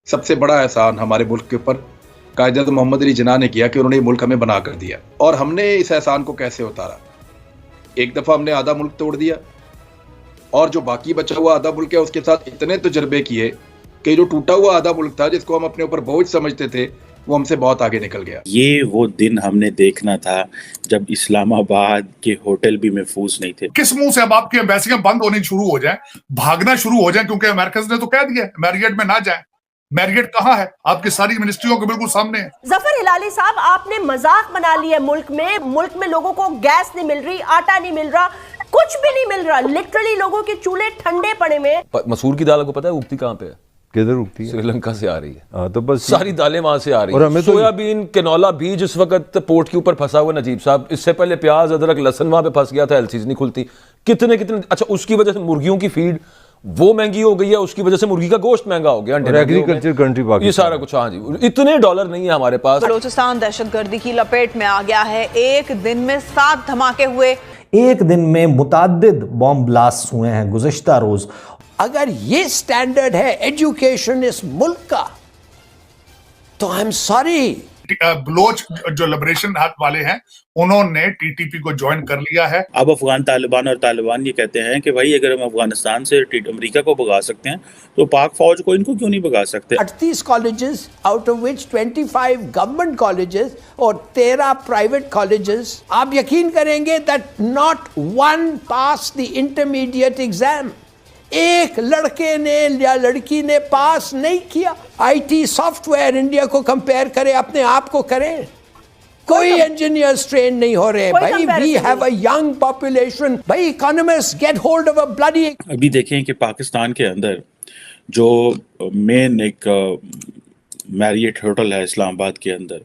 सबसे बड़ा एहसान हमारे मुल्क के ऊपर कायद मोहम्मद अली जिन्ना ने किया कि उन्होंने ये मुल्क हमें बना कर दिया। और हमने इस एहसान को कैसे उतारा? एक दफ़ा हमने आधा मुल्क तोड़ दिया और जो बाकी बचा हुआ आधा मुल्क है उसके साथ इतने तजुर्बे किए कि जो टूटा हुआ आधा मुल्क था जिसको हम अपने ऊपर बोझ समझते थे वो हमसे बहुत आगे निकल गया। ये वो दिन हमने देखना था जब इस्लामाबाद के होटल भी महफूज नहीं थे। किस मुंह से अब आपकी एम्बेसियां बंद होनी शुरू हो जाए, भागना शुरू हो जाए, क्योंकि अमेरिकन ने तो कह दिया मैरियट में ना जाए। मैरियट कहाँ है? आपकी सारी मिनिस्ट्रियों के बिल्कुल सामने है। जफर हिलाली साहब, आपने मजाक बना लिया मुल्क में लोगों को गैस नहीं मिल रही, आटा नहीं मिल रहा, कुछ भी नहीं मिल रहा। लिटरली लोगों के चूल्हे ठंडे पड़े में। मसूर की दाल को पता है उगती कहाँ पे है? किधर उगती है? श्रीलंका से आ रही है। तो बस सारी दालें वहां से आ रही है। तो सोयाबीन, कैनोला बीज इस वक्त पोर्ट के ऊपर फंसा हुआ नजीब साहब। इससे पहले प्याज, अदरक, लहसन वहां पे फंस गया था, एलसीज नहीं खुलती। कितने अच्छा, उसकी वजह से मुर्गियों की फीड वो महंगी हो गई है, उसकी वजह से मुर्गी का गोश्त महंगा हो गया, एग्रीकल्चर कंट्री पाकिस्तान, ये सारा कुछ। हाँ जी, इतने डॉलर नहीं है हमारे पास। बलूचिस्तान दहशतगर्दी की लपेट में आ गया है। एक दिन में 7 धमाके हुए। एक दिन में मुताद्दिद बॉम्ब ब्लास्ट हुए हैं गुज़िश्ता रोज। अगर ये स्टैंडर्ड है एजुकेशन इस मुल्क का, तो आई एम सॉरी। बलोच जो लिबरेशन वाले हैं उन्होंने टीटीपी को ज्वाइन कर लिया है। अब अफगान तालिबान और तालिबान ये कहते हैं कि भाई अगर हम अफगानिस्तान से अमेरिका को भगा सकते हैं तो पाक फौज को इनको क्यों नहीं भगा सकते? 38 colleges out of which 25 government colleges और 13 प्राइवेट कॉलेजेस। आप यकीन करेंगे that not one pass the intermediate exam. एक लड़के ने या लड़की ने पास नहीं किया। आईटी सॉफ्टवेयर इंडिया को कंपेयर करें, अपने आप को करें, कोई इंजीनियर्स ट्रेन नहीं हो रहे भाई। We have a young population भाई। Economist get hold of a bloody. अभी देखें कि पाकिस्तान के अंदर जो मेन एक मैरियट होटल है इस्लामाबाद के अंदर,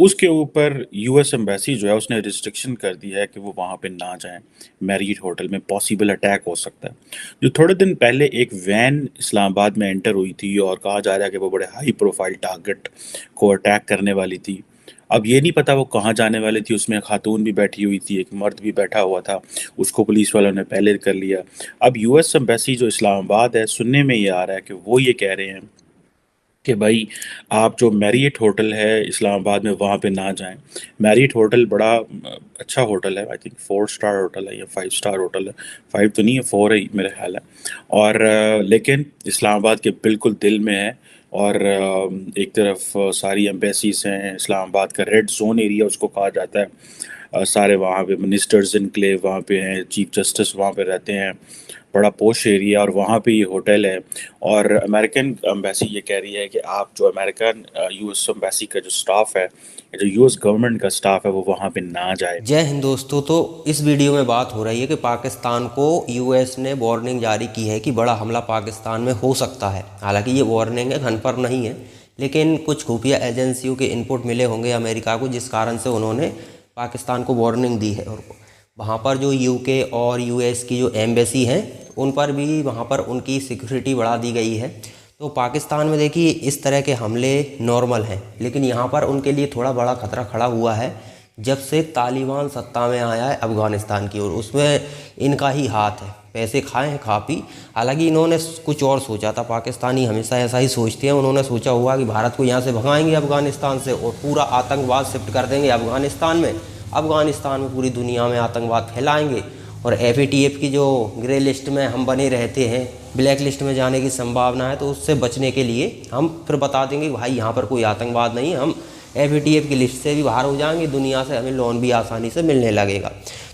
उसके ऊपर यूएस एम्बेसी जो है उसने रिस्ट्रिक्शन कर दी है कि वो वहाँ पे ना जाएं। मैरियट होटल में पॉसिबल अटैक हो सकता है। जो थोड़े दिन पहले एक वैन इस्लामाबाद में एंटर हुई थी और कहा जा रहा है कि वो बड़े हाई प्रोफाइल टारगेट को अटैक करने वाली थी। अब ये नहीं पता वो कहाँ जाने वाली थी। उसमें खातून भी बैठी हुई थी, एक मर्द भी बैठा हुआ था, उसको पुलिस वालों ने पहले कर लिया। अब यूएस एम्बेसी जो इस्लामाबाद है, सुनने में ये आ रहा है कि वो ये कह रहे हैं कि भाई आप जो मैरियट होटल है इस्लामाबाद में वहाँ पे ना जाएं। मैरियट होटल बड़ा अच्छा होटल है, आई थिंक 4 स्टार होटल है या 5 स्टार होटल है। 5 तो नहीं है, 4 है मेरा ख्याल है। और लेकिन इस्लामाबाद के बिल्कुल दिल में है और एक तरफ सारी एम्बेसीज हैं। इस्लामाबाद का रेड जोन एरिया उसको कहा जाता है। सारे वहाँ पे मिनिस्टर्स इनक्लेव वहाँ पे हैं, चीफ जस्टिस वहाँ पे रहते हैं, बड़ा पोश एरिया, और वहाँ पे ये होटल है। और अमेरिकन एम्बेसी ये कह रही है कि आप जो अमेरिकन यूएस एम्बेसी का जो स्टाफ है, जो यूएस गवर्नमेंट का स्टाफ है, वो वहाँ पे ना जाए। जय हिंद दोस्तों। तो इस वीडियो में बात हो रही है कि पाकिस्तान को यूएस ने वार्निंग जारी की है कि बड़ा हमला पाकिस्तान में हो सकता है। हालांकि ये वार्निंग है, कन्फर्म नहीं है, लेकिन कुछ खुफिया एजेंसियों के इनपुट मिले होंगे अमेरिका को, जिस कारण से उन्होंने पाकिस्तान को वार्निंग दी है। और वहाँ पर जो यूके और यूएस की जो एम्बेसी हैं उन पर भी वहाँ पर उनकी सिक्योरिटी बढ़ा दी गई है। तो पाकिस्तान में देखिए इस तरह के हमले नॉर्मल हैं, लेकिन यहाँ पर उनके लिए थोड़ा बड़ा खतरा खड़ा हुआ है जब से तालिबान सत्ता में आया है अफ़गानिस्तान की। और उसमें इनका ही हाथ है, पैसे खाए हैं खा पी। हालांकि इन्होंने कुछ और सोचा था, पाकिस्तानी हमेशा ऐसा ही सोचते हैं। उन्होंने सोचा हुआ कि भारत को यहाँ से भगाएंगे अफ़गानिस्तान से और पूरा आतंकवाद शिफ्ट कर देंगे अफ़गानिस्तान में। अफ़गानिस्तान में पूरी दुनिया में आतंकवाद फैलाएंगे और FATF की जो ग्रे लिस्ट में हम बने रहते हैं, ब्लैक लिस्ट में जाने की संभावना है, तो उससे बचने के लिए हम फिर बता देंगे कि भाई यहाँ पर कोई आतंकवाद नहीं है, हम FATF की लिस्ट से भी बाहर हो जाएंगे, दुनिया से हमें लोन भी आसानी से मिलने लगेगा।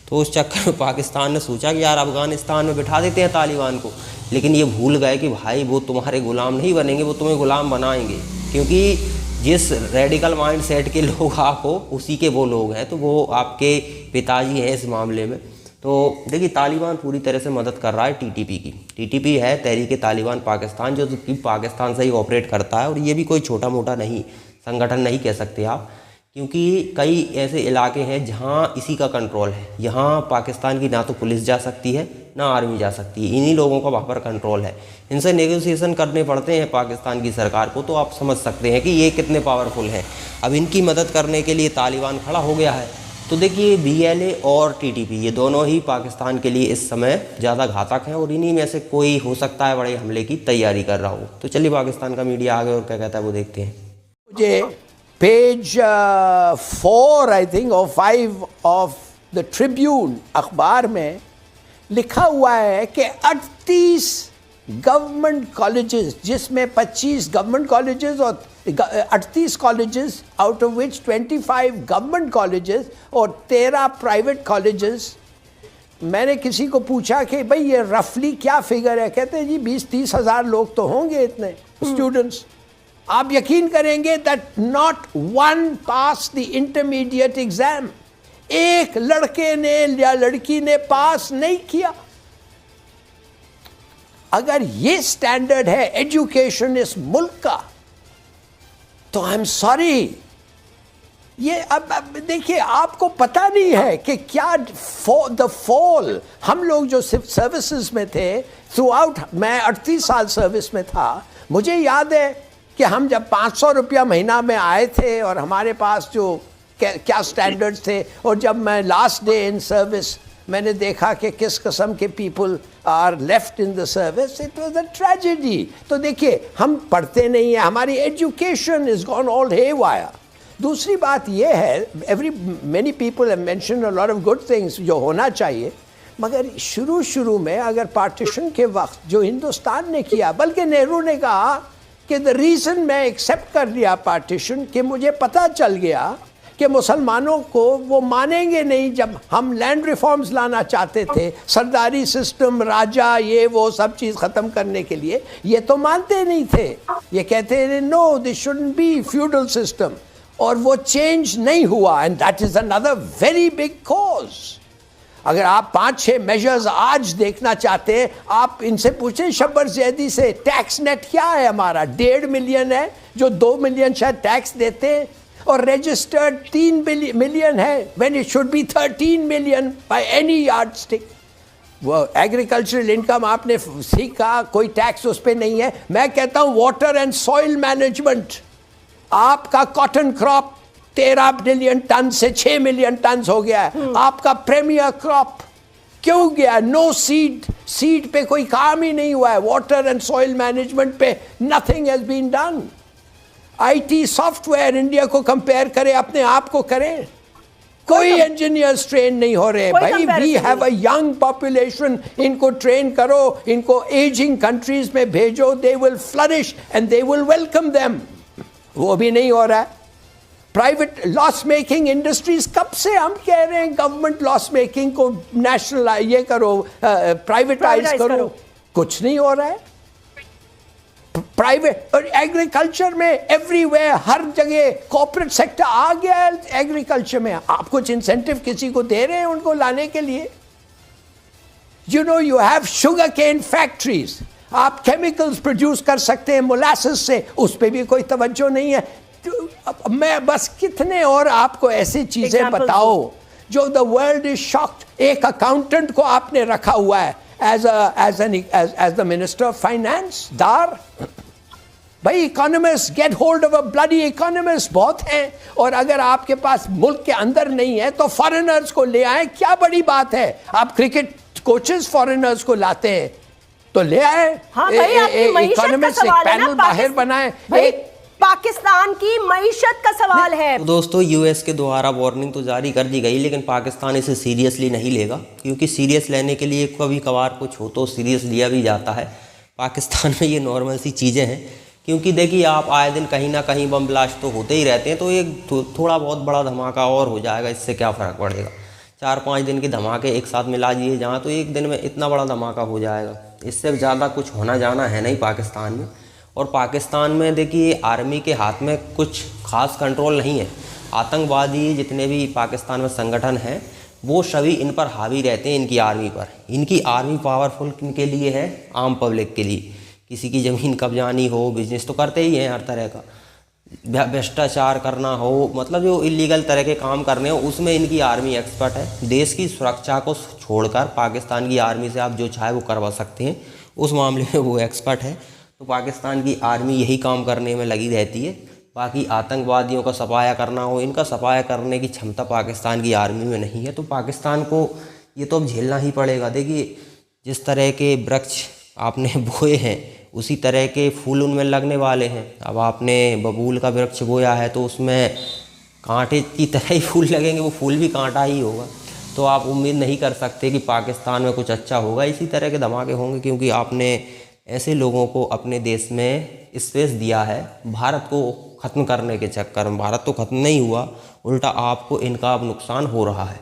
तो उस चक्कर में पाकिस्तान ने सोचा कि यार अफ़गानिस्तान में बिठा देते हैं तालिबान को, लेकिन ये भूल गए कि भाई वो तुम्हारे गुलाम नहीं बनेंगे, वो तुम्हें गुलाम बनाएंगे। क्योंकि जिस रेडिकल माइंड सेट के लोग आप हो उसी के वो लोग हैं, तो वो आपके पिताजी हैं इस मामले में। तो देखिए तालिबान पूरी तरह से मदद कर रहा है TTP की। TTP है तहरीक तालिबान पाकिस्तान, जो कि पाकिस्तान से ही ऑपरेट करता है। और ये भी कोई छोटा मोटा नहीं संगठन नहीं कह सकते आप, क्योंकि कई ऐसे इलाके हैं जहाँ इसी का कंट्रोल है। यहाँ पाकिस्तान की ना तो पुलिस जा सकती है ना आर्मी जा सकती है, इन्हीं लोगों का वहाँ पर कंट्रोल है। इनसे नेगोशिएशन करने पड़ते हैं पाकिस्तान की सरकार को। तो आप समझ सकते हैं कि ये कितने पावरफुल हैं। अब इनकी मदद करने के लिए तालिबान खड़ा हो गया है। तो देखिए BLA और TTP ये दोनों ही पाकिस्तान के लिए इस समय ज़्यादा घातक हैं और इन्हीं में से कोई हो सकता है बड़े हमले की तैयारी कर रहा हो। तो चलिए पाकिस्तान का मीडिया आगे और क्या कहता है वो देखते हैं। मुझे पेज 4 आई थिंक और 5 ऑफ द ट्रिब्यून अखबार में लिखा हुआ है कि 38 गवर्नमेंट कॉलेजेस, जिसमें 25 गवर्नमेंट कॉलेजेस और 38 colleges out of which 25 government colleges और 13 प्राइवेट कॉलेजेस। मैंने किसी को पूछा कि भाई ये रफली क्या फिगर है, कहते हैं जी 20-30 हज़ार लोग तो होंगे इतने स्टूडेंट्स। आप यकीन करेंगे that not one pass the intermediate exam, एक लड़के ने या लड़की ने पास नहीं किया। अगर ये स्टैंडर्ड है एजुकेशन इस मुल्क का, तो आई एम सॉरी। ये अब देखिए, आपको पता नहीं है कि क्या द फॉल, हम लोग जो सिर्फ सर्विसेज में थे थ्रू आउट, मैं 38 साल सर्विस में था, मुझे याद है कि हम जब 500 रुपया महीना में आए थे और हमारे पास जो क्या स्टैंडर्ड्स थे, और जब मैं लास्ट डे इन सर्विस मैंने देखा कि किस किस्म के people are left in the service, it was a tragedy. तो देखिए, हम पढ़ते नहीं हैं, हमारी education is gone all haywire. दूसरी बात यह है, many people have mentioned a lot of good things जो होना चाहिए, मगर शुरू में अगर पार्टीशन के वक्त जो हिंदुस्तान ने किया, बल्कि नेहरू ने कहा कि द रीज़न मैं एक्सेप्ट कर लिया पार्टीशन, कि मुझे पता चल गया कि मुसलमानों को वो मानेंगे नहीं। जब हम लैंड रिफॉर्म्स लाना चाहते थे, सरदारी सिस्टम, राजा, ये वो सब चीज़ ख़त्म करने के लिए, ये तो मानते नहीं थे। ये कहते थे no this shouldn't be feudal system, और वो चेंज नहीं हुआ, and that is another very big cause. अगर आप 5-6 मेजर्स आज देखना चाहते हैं, आप इनसे पूछें शब्बर जैदी से, टैक्स नेट क्या है हमारा? 1.5 मिलियन है, जो 2 मिलियन शायद टैक्स देते हैं, और रजिस्टर्ड 3 मिलियन है, when it should be 13 million by any yardstick. वो एग्रीकल्चरल इनकम आपने सीखा, कोई टैक्स उस पर नहीं है। मैं कहता हूँ वाटर एंड सॉइल मैनेजमेंट, आपका कॉटन क्रॉप 13 मिलियन टन से 6 मिलियन टन हो गया है। आपका प्रीमियर क्रॉप क्यों गया? नो सीड पे कोई काम ही नहीं हुआ है। वाटर एंड सॉइल मैनेजमेंट पे nothing has been done. IT software India को कंपेयर करें, अपने आप को करें, कोई इंजीनियर्स ट्रेन नहीं हो रहे। भाई we have a young population, इनको ट्रेन करो, इनको एजिंग कंट्रीज में भेजो, they will flourish and they will welcome them. वो भी नहीं हो रहा है। प्राइवेट लॉस मेकिंग इंडस्ट्रीज, कब से हम कह रहे हैं गवर्नमेंट लॉस मेकिंग को नेशनल ये करो, प्राइवेटाइज करो, कुछ नहीं हो रहा है। प्राइवेट और एग्रीकल्चर में एवरीवेयर, हर जगह कॉर्पोरेट सेक्टर आ गया है एग्रीकल्चर में। आप कुछ इंसेंटिव किसी को दे रहे हैं उनको लाने के लिए? You know, you have sugar cane factories, आप केमिकल्स प्रोड्यूस कर सकते हैं मोलासेस से, उस पर भी कोई तवज्जो नहीं है। तो मैं बस कितने और आपको ऐसी चीजें बताओ जो द वर्ल्ड इज शॉक्ड। एक अकाउंटेंट को आपने रखा हुआ है as the minister of finance, दार। भाई economist, get hold of a bloody economist बहुत हैं, और अगर आपके पास मुल्क के अंदर नहीं है तो फॉरेनर्स को ले आए, क्या बड़ी बात है? आप क्रिकेट कोचेस फॉरेनर्स को लाते हैं तो ले आए। हाँ भाई, आपकी मईशत का सवाल है ना, बाहर बनाए। पाकिस्तान की मईशत का सवाल है। तो दोस्तों, यूएस के द्वारा वार्निंग तो जारी कर दी गई, लेकिन पाकिस्तान इसे सीरियसली नहीं लेगा, क्योंकि सीरियस लेने के लिए कभी कभार कुछ हो तो सीरियस लिया भी जाता है। पाकिस्तान में ये नॉर्मल सी चीज़ें हैं, क्योंकि देखिए आप आए दिन कहीं ना कहीं बम ब्लास्ट तो होते ही रहते हैं, तो एक थोड़ा बहुत बड़ा धमाका और हो जाएगा, इससे क्या फ़र्क पड़ेगा? 4-5 दिन के धमाके एक साथ मिला दिए जहाँ, तो एक दिन में इतना बड़ा धमाका हो जाएगा। इससे ज़्यादा कुछ होना जाना है नहीं पाकिस्तान में। और पाकिस्तान में देखिए आर्मी के हाथ में कुछ खास कंट्रोल नहीं है। आतंकवादी जितने भी पाकिस्तान में संगठन हैं, वो सभी इन पर हावी रहते हैं, इनकी आर्मी पर। इनकी आर्मी पावरफुल किनके लिए है? आम पब्लिक के लिए। किसी की ज़मीन कब्जानी हो, बिजनेस तो करते ही हैं हर तरह का, भ्रष्टाचार करना हो, मतलब जो इलीगल तरह के काम करने हो, उसमें इनकी आर्मी एक्सपर्ट है। देश की सुरक्षा को छोड़कर पाकिस्तान की आर्मी से आप जो चाहे वो करवा सकते हैं, उस मामले में वो एक्सपर्ट है। तो पाकिस्तान की आर्मी यही काम करने में लगी रहती है। बाकी आतंकवादियों का सफाया करना हो, इनका सफाया करने की क्षमता पाकिस्तान की आर्मी में नहीं है। तो पाकिस्तान को ये तो अब झेलना ही पड़ेगा। देखिए, जिस तरह के वृक्ष आपने बोए हैं उसी तरह के फूल उनमें लगने वाले हैं। अब आपने बबूल का वृक्ष बोया है तो उसमें कांटे की तरह ही फूल लगेंगे, वो फूल भी कांटा ही होगा। तो आप उम्मीद नहीं कर सकते कि पाकिस्तान में कुछ अच्छा होगा। इसी तरह के धमाके होंगे, क्योंकि आपने ऐसे लोगों को अपने देश में स्पेस दिया है भारत को ख़त्म करने के चक्कर में। भारत तो ख़त्म नहीं हुआ, उल्टा आपको इनका अब नुकसान हो रहा है।